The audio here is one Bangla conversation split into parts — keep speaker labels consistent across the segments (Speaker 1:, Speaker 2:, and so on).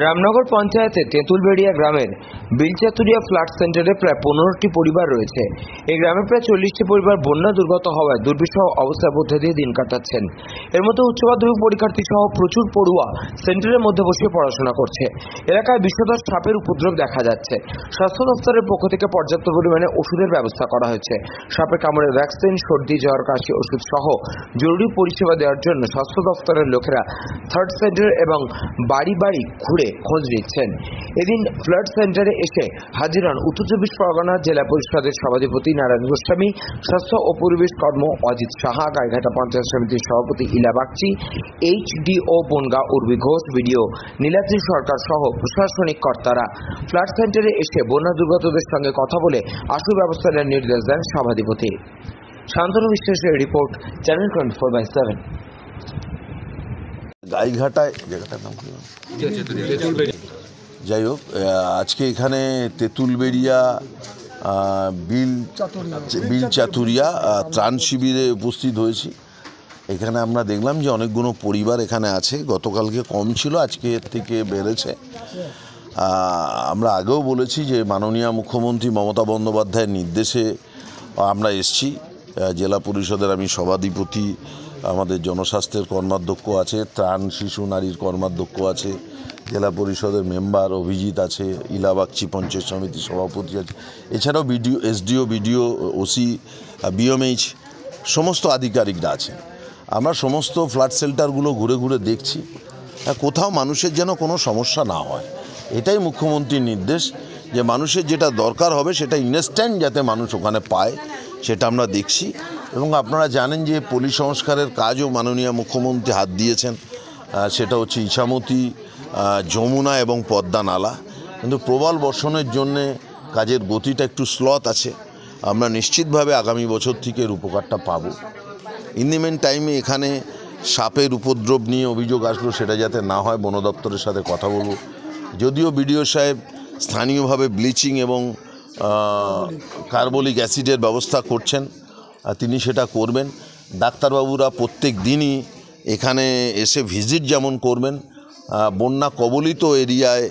Speaker 1: রামনগর পঞ্চায়েতের তেঁতুলবেড়িয়া গ্রামের বিলচাতুরিয়া ফ্ল্যাট সেন্টারে প্রায় 15টি পরিবার রয়েছে। এই গ্রামে প্রায় 40টি পরিবার বন্যা দুর্গত হওয়ায় দুর্বিষহ অবস্থার মধ্যে দিয়ে দিন কাটাচ্ছেন। এর মধ্যে উচ্চ মাধ্যমিক পরীক্ষার্থী সহ প্রচুর পড়ুয়া সেন্টারের মধ্যে বসে পড়াশোনা করছে। এলাকায় বিষধর সাপের উপদ্রব দেখা যাচ্ছে। স্বাস্থ্য দপ্তরের পক্ষ থেকে পর্যাপ্ত পরিমাণে ওষুধের ব্যবস্থা করা হয়েছে। সাপের কামড়ের ভ্যাকসিন, সর্দি, জ্বর, কাশি ওষুধ সহ জরুরি পরিষেবা দেওয়ার জন্য স্বাস্থ্য দপ্তরের লোকেরা থার্ড সেন্টার এবং বাড়ি বাড়ি ঘুরে খোঁজ নিচ্ছেন। এদিন ফ্লাড সেন্টারে এসে হাজির হন উত্তর চব্বিশ পরগনা জেলা পরিষদের সভাধিপতি নারায়ণ গোস্বামী, স্বাস্থ্য ও পরিবেশ কর্ম অজিত সাহা, গাইঘাটা পঞ্চায়েত সমিতির সভাপতি ইলা বাগচি, HDO বনগাঁ উর্বি ঘোষ, বিডিও নীলাদ্রি সরকার সহ প্রশাসনিক কর্তারা ফ্লাড সেন্টারে এসে বন্যা দুর্গতদের সঙ্গে কথা বলে আশু ব্যবস্থা নেওয়ার নির্দেশ দেন সভাধিপতি। শান্তনু বিশ্বাসের রিপোর্ট, চ্যানেল 24/7।
Speaker 2: গাইঘাটায় জায়গাটার নাম কি? যাই হোক, আজকে এখানে তেঁতুলবেড়িয়া বিলচাতুরিয়া ত্রাণ শিবিরে উপস্থিত হয়েছি। এখানে আমরা দেখলাম যে অনেকগুলো পরিবার এখানে আছে। গতকালকে কম ছিল, আজকে এর থেকে বেড়েছে। আমরা আগেও বলেছি যে মাননীয় মুখ্যমন্ত্রী মমতা বন্দ্যোপাধ্যায়ের নির্দেশে আমরা এসছি। জেলা পরিষদের আমি সভাধিপতি, আমাদের জনস্বাস্থ্যের কর্মাধ্যক্ষ আছে, ত্রাণ শিশু নারীর কর্মাধ্যক্ষ আছে, জেলা পরিষদের মেম্বার অভিজিৎ আছে, ইলা বাগচি পঞ্চায়েত সমিতির সভাপতি আছে, এছাড়াও BDO, SDO, BDO, OC, BMH সমস্ত আধিকারিকরা আছেন। আমরা সমস্ত ফ্লাড শেল্টারগুলো ঘুরে ঘুরে দেখছি, কোথাও মানুষের যেন কোনো সমস্যা না হয়। এটাই মুখ্যমন্ত্রীর নির্দেশ যে মানুষের যেটা দরকার হবে সেটা ইনস্ট্যান্ট যাতে মানুষ ওখানে পায়, সেটা আমরা দেখছি। এবং আপনারা জানেন যে পলি সংস্কারের কাজও মাননীয় মুখ্যমন্ত্রী হাত দিয়েছেন। সেটা হচ্ছে ইছামতি, যমুনা এবং পদ্মা নালা। কিন্তু প্রবল বর্ষণের জন্যে কাজের গতিটা একটু স্লথ আছে। আমরা নিশ্চিতভাবে আগামী বছর থেকে এর উপকারটা পাব। ইন দি মেন টাইমে এখানে সাপের উপদ্রব নিয়ে অভিযোগ আসলো, সেটা যাতে না হয় বন দপ্তরের সাথে কথা বলব। যদিও বিডিও সাহেব স্থানীয়ভাবে ব্লিচিং এবং কার্বলিক অ্যাসিডের ব্যবস্থা করছেন, তিনি সেটা করবেন। ডাক্তারবাবুরা প্রত্যেক দিনই এখানে এসে ভিজিট যেমন করবেন, বন্যা কবলিত এরিয়ায়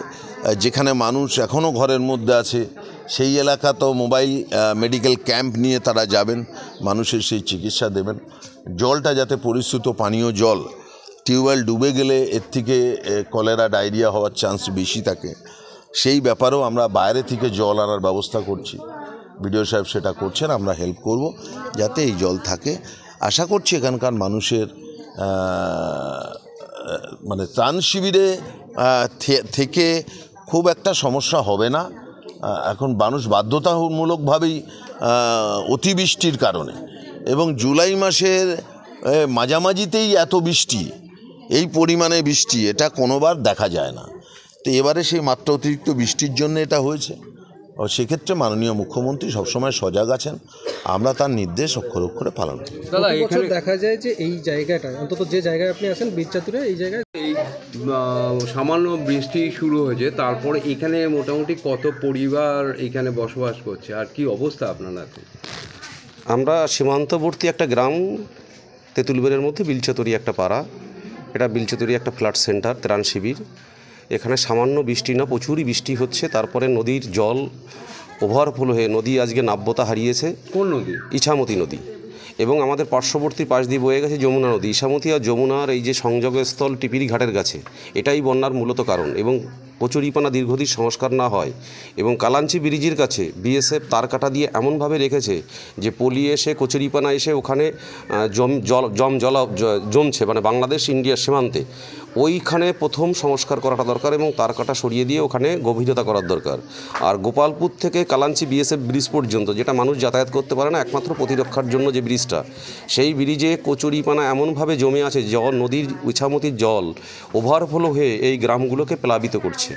Speaker 2: যেখানে মানুষ এখনও ঘরের মধ্যে আছে সেই এলাকাতেও মোবাইল মেডিকেল ক্যাম্প নিয়ে তারা যাবেন, মানুষের সেই চিকিৎসা দেবেন। জলটা যাতে পরিশ্রুত পানীয় জল, টিউবওয়েল ডুবে গেলে এর থেকে কলেরা, ডায়রিয়া হওয়ার চান্স বেশি থাকে, সেই ব্যাপারেও আমরা বাইরে থেকে জল আনার ব্যবস্থা করছি। বিডিও সাহেব সেটা করছেন, আমরা হেল্প করব যাতে এই জল থাকে। আশা করছি এখানকার মানুষের মানে ত্রাণ শিবিরে থেকে খুব একটা সমস্যা হবে না। এখন মানুষ বাধ্যতামূলকভাবেই অতিবৃষ্টির কারণে এবং জুলাই মাসের মাঝামাঝিতেই এত বৃষ্টি, এই পরিমাণে বৃষ্টি এটা কোনোবার দেখা যায় না। তো এবারে সেই মাত্রা অতিরিক্ত বৃষ্টির জন্য এটা হয়েছে। সেক্ষেত্রে মাননীয় মুখ্যমন্ত্রী সবসময় সজাগ আছেন, আমরা তার নির্দেশ অক্ষরে অক্ষরে পালন করি।
Speaker 3: দাদা, এখানে দেখা যায় যে এই জায়গাটা, অন্তত যে জায়গায় আপনি আছেন বিলচাতুরিয়া, এই জায়গায় এই সামান্য বৃষ্টি শুরু হয়েছে, তারপরে এখানে মোটামুটি কত পরিবার এখানে বসবাস করছে আর কি অবস্থা আপনার?
Speaker 4: আমরা সীমান্তবর্তী একটা গ্রাম, তেঁতুলবেড়িয়ার মধ্যে বিলচাতুরিয়া একটা পাড়া। এটা বিলচাতুরিয়া একটা ফ্লাড সেন্টার, ত্রাণ শিবির। এখানে সামান্য বৃষ্টি না, প্রচুরই বৃষ্টি হচ্ছে। তারপরে নদীর জল ওভারফ্লো হয়ে নদী আজকে নাব্যতা হারিয়েছে।
Speaker 3: কোন নদী?
Speaker 4: ইছামতি নদী। এবং আমাদের পার্শ্ববর্তী পাশ দিয়ে বয়ে গেছে যমুনা নদী। ইছামতি আর যমুনার এই যে সংযোগস্থল টিপিরি ঘাটের কাছে, এটাই বন্যার মূলত কারণ। এবং কচুরিপানা দীর্ঘদিন সংস্কার না হয় এবং কালাঞ্চি ব্রিজের কাছে BSF তার কাটা দিয়ে এমনভাবে রেখেছে যে পলি এসে কচুরিপানা এসে ওখানে জমছে, মানে বাংলাদেশ ইন্ডিয়ার সীমান্তে। ওইখানে প্রথম সংস্কার করাটা দরকার এবং তার কাটা সরিয়ে দিয়ে ওখানে গভীরতা করার দরকার। আর গোপালপুর থেকে কালাঞ্চি BSF ব্রিজ পর্যন্ত, যেটা মানুষ যাতায়াত করতে পারে না, একমাত্র প্রতিরক্ষার জন্য যে ব্রিজটা, সেই ব্রিজে কচুরিপানা এমনভাবে জমে আছে, নদীর ইছামতির জল ওভারফ্লো হয়ে এই গ্রামগুলোকে প্লাবিত করছে।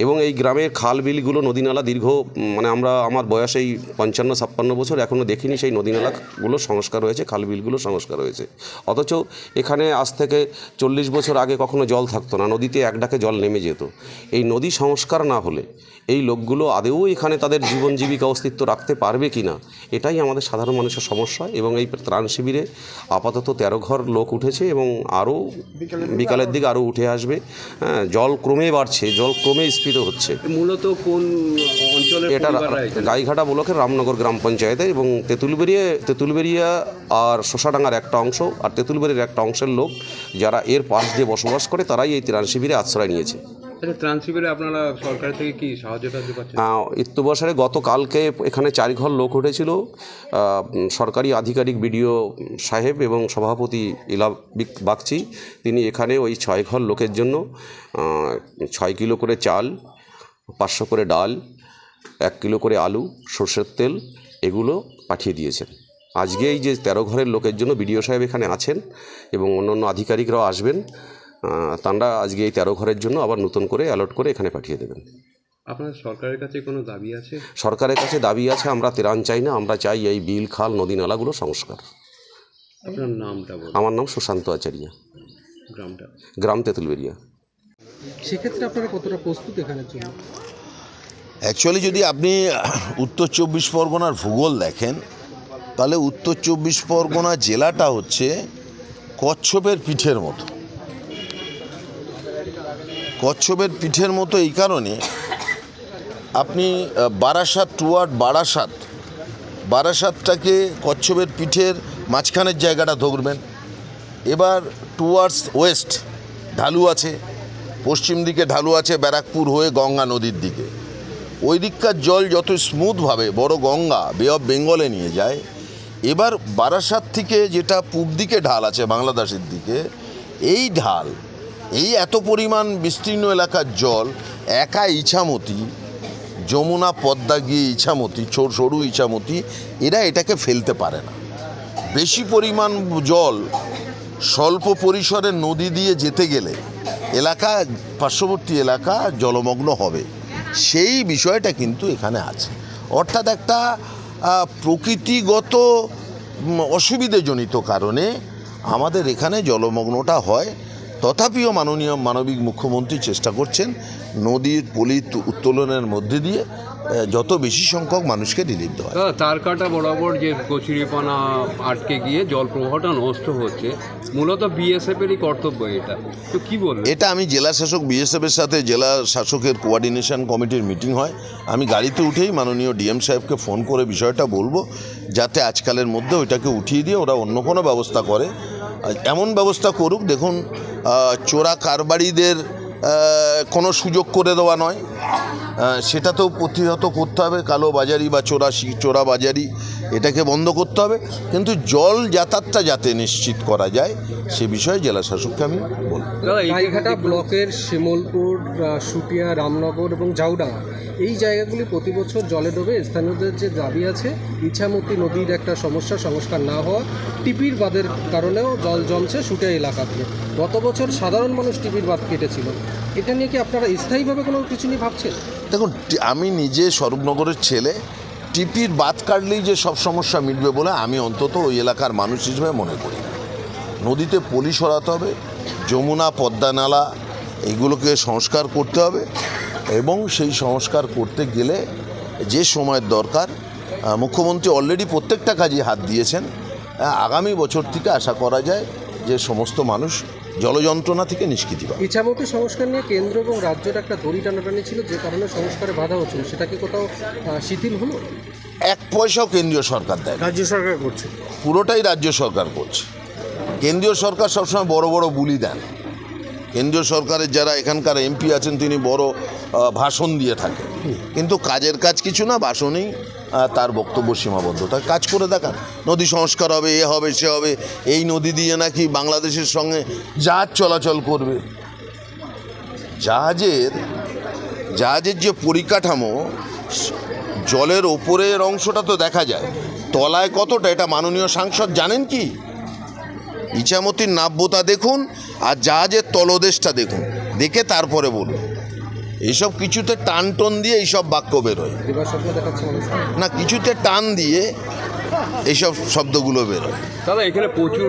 Speaker 4: এবং এই গ্রামের খাল বিলগুলো নদীনালা দীর্ঘ মানে আমার বয়স এই 55-56 বছর এখনও দেখিনি সেই নদীনালাগুলো সংস্কার হয়েছে, খাল বিলগুলো সংস্কার হয়েছে। অথচ এখানে আজ থেকে 40 বছর আগে কখনো জল থাকতো না, নদীতে এক ডাকে জল নেমে যেত। এই নদী সংস্কার না হলে এই লোকগুলো আদৌ এখানে তাদের জীবন জীবিকা অস্তিত্ব রাখতে পারবে কি না, এটাই আমাদের সাধারণ মানুষের সমস্যা। এবং এই ত্রাণ শিবিরে আপাতত 13 ঘর লোক উঠেছে এবং আরও বিকালের দিকে আরও উঠে আসবে। হ্যাঁ, জল ক্রমে বাড়ছে, জল ক্রমে স্ফীত হচ্ছে।
Speaker 3: মূলত কোন অঞ্চলের
Speaker 4: এটা
Speaker 3: পরিবাররা এখানে?
Speaker 4: গাইঘাটা ব্লকের রামনগর গ্রাম পঞ্চায়েতে এবং তেঁতুলবেড়িয়া আর শোষাডাঙ্গার একটা অংশ আর তেঁতুলবেড়ির একটা অংশের লোক যারা এর পাশ দিয়ে বসবাস করে তারাই এই ত্রাণ শিবিরে আশ্রয় নিয়েছে।
Speaker 3: আচ্ছা, ত্রাণ শিবিরে আপনারা সরকার থেকে কি সাহায্য পাচ্ছেন?
Speaker 4: ইত্যবসারে গতকালকে এখানে 4 ঘর লোক উঠেছিল। সরকারি আধিকারিক বিডিও সাহেব এবং সভাপতি ইলা বাগচি তিনি এখানে ওই 6 ঘর লোকের জন্য 6 কিলো করে চাল, 500 করে ডাল, 1 কিলো করে আলু, সরষের তেল এগুলো পাঠিয়ে দিয়েছেন। আজকে এই যে 13 ঘরের লোকের জন্য বিডিও সাহেব এখানে আছেন এবং অন্যান্য আধিকারিকরাও আসবেন। তাঁরা আজকে এই 13 ঘরের জন্য আবার নতুন করে অ্যালট করে এখানে পাঠিয়ে দেবেন।
Speaker 3: আপনার সরকারের কাছে কোনো দাবি আছে?
Speaker 4: সরকারের কাছে দাবি আছে, আমরা ত্রাণ চাই না, আমরা চাই এই বিল, খাল, নদী নালাগুলো সংস্কার।
Speaker 3: আপনার নামটা বলুন।
Speaker 4: আমার নাম সুশান্ত আচার্য,
Speaker 3: গ্রামটা?
Speaker 4: গ্রাম তেঁতুলবেড়িয়া।
Speaker 5: সেক্ষেত্রে আপনারা কতটা প্রস্তুত এখানের জন্য?
Speaker 2: অ্যাকচুয়ালি যদি আপনি উত্তর 24 পরগনার ভূগোল দেখেন তাহলে উত্তর 24 পরগনা জেলাটা হচ্ছে কচ্ছপের পিঠের মতো। কচ্ছপের পিঠের মতো এই কারণে, আপনি বারাসাত টুয়ার্ড বারাসাতটাকে কচ্ছপের পিঠের মাঝখানের জায়গাটা ধরবেন। এবার টুয়ার্ডস ওয়েস্ট ঢালু আছে, পশ্চিম দিকে ঢালু আছে ব্যারাকপুর হয়ে গঙ্গা নদীর দিকে। ওই দিককার জল যত স্মুথভাবে বড় গঙ্গা বে অফ বেঙ্গলে নিয়ে যায়। এবার বারাসাত থেকে যেটা পূব দিকে ঢাল আছে বাংলাদেশের দিকে, এই ঢাল এই এত পরিমাণ বিস্তীর্ণ এলাকার জল একা ইছামতি, যমুনা, পদ্মা গিয়ে ইছামতি, সরু ইছামতি, এরা এটাকে ফেলতে পারে না। বেশি পরিমাণ জল স্বল্প পরিসরের নদী দিয়ে যেতে গেলে এলাকা, পার্শ্ববর্তী এলাকা জলমগ্ন হবে। সেই বিষয়টা কিন্তু এখানে আছে। অর্থাৎ একটা প্রকৃতিগত অসুবিধাজনিত কারণে আমাদের এখানে জলমগ্নটা হয়। তথাপিও মাননীয় মানবিক মুখ্যমন্ত্রী চেষ্টা করছেন নদীর পলি উত্তোলনের মধ্যে দিয়ে যত বেশি সংখ্যক মানুষকে রিলিফ দেওয়া।
Speaker 3: তার কাটা বরাবর যে কচুরিপানা আটকে গিয়ে জল প্রবাহটা নষ্ট হচ্ছে, মূলত বিএসএফেরই কর্তব্য এটা, তো কি বলবেন?
Speaker 2: এটা আমি জেলা শাসক বিএসএফের সাথে জেলা শাসকের কোঅর্ডিনেশন কমিটির মিটিং হয়, আমি গাড়িতে উঠেই মাননীয় ডিএম সাহেবকে ফোন করে বিষয়টা বলবো যাতে আজকালের মধ্যে ওইটাকে উঠিয়ে দিয়ে ওরা অন্য কোনো ব্যবস্থা করে। এমন ব্যবস্থা করুক, দেখুন চোরা কারবারিদের কোনো সুযোগ করে দেওয়া নয়, সেটা তো প্রতিহত করতে হবে। কালো বাজারি বা চোরা বাজারি এটাকে বন্ধ করতে হবে, কিন্তু জল যাতায়াতটা যাতে নিশ্চিত করা যায় সে বিষয়ে জেলা শাসককে আমি বলব।
Speaker 5: গাইঘাটা ব্লকের শিমলপুর, সুটিয়া, রামনগর এবং জাউডাঙ্গা এই জায়গাগুলি প্রতি বছর জলে ডোবে। স্থানীয়দের যে দাবি আছে, ইছামতি নদীর একটা সমস্যা সংস্কার না হওয়া, টিপির বাঁধের কারণেও জল জমছে সুটিয়া এলাকাতে। গত বছর সাধারণ মানুষ টিপির বাঁধ কেটেছিল, এটা নিয়ে কি আপনারা স্থায়ীভাবে কোনো কিছু নিয়ে ভাবছেন?
Speaker 2: দেখুন, আমি নিজে স্বরূপনগরের ছেলে, টিপির বাঁধ কাটলেই যে সব সমস্যা মিটবে বলে আমি অন্তত ওই এলাকার মানুষ হিসেবে মনে করি। নদীতে পলি সরাতে হবে, যমুনা, পদ্মা নালা এগুলোকে সংস্কার করতে হবে এবং সেই সংস্কার করতে গেলে যে সময়ের দরকার, মুখ্যমন্ত্রী অলরেডি প্রত্যেকটা কাজে হাত দিয়েছেন। আগামী বছর থেকে আশা করা যায় যে সমস্ত মানুষ জলযন্ত্রণা থেকে নিষ্কৃতি পাবে।
Speaker 5: ইছামতি সংস্কার নিয়ে কেন্দ্র এবং রাজ্যের একটা দড়ি টানাটানি ছিল, যে কারণে সংস্কারে বাধা হচ্ছিল, সেটা কি কোথাও শিথিল হলো?
Speaker 2: 1 পয়সাও কেন্দ্রীয় সরকার দেয়,
Speaker 5: রাজ্য সরকার করছে,
Speaker 2: পুরোটাই রাজ্য সরকার করছে। কেন্দ্রীয় সরকার সবসময় বড় বড় বুলি দেন। কেন্দ্রীয় সরকারের যারা এখানকার এমপি আছেন তিনি বড় ভাষণ দিয়ে থাকেন, কিন্তু কাজের কাজ কিছু না, ভাষণেই তার বক্তব্য সীমাবদ্ধতা। কাজ করে দেখান, নদী সংস্কার হবে, এ হবে, সে হবে। এই নদী দিয়ে নাকি বাংলাদেশের সঙ্গে জাহাজ চলাচল করবে। জাহাজের যে পরিকাঠামো, জলের ওপরের অংশটা তো দেখা যায়, তলায় কতটা এটা মাননীয় সাংসদ জানেন কি? ইছামতির নাব্যতা দেখুন আর জাহাজের তলদেশটা দেখুন, দেখে তারপরে বলুন। এইসব কিছুতে টান টোন দিয়ে এইসব বাক্য বেরোয়,
Speaker 5: দিবা স্বপ্ন দেখাচ্ছে মানুষ।
Speaker 2: না কিছুতে টান দিয়ে এইসব শব্দগুলো বেরোয়।
Speaker 3: দাদা এখানে প্রচুর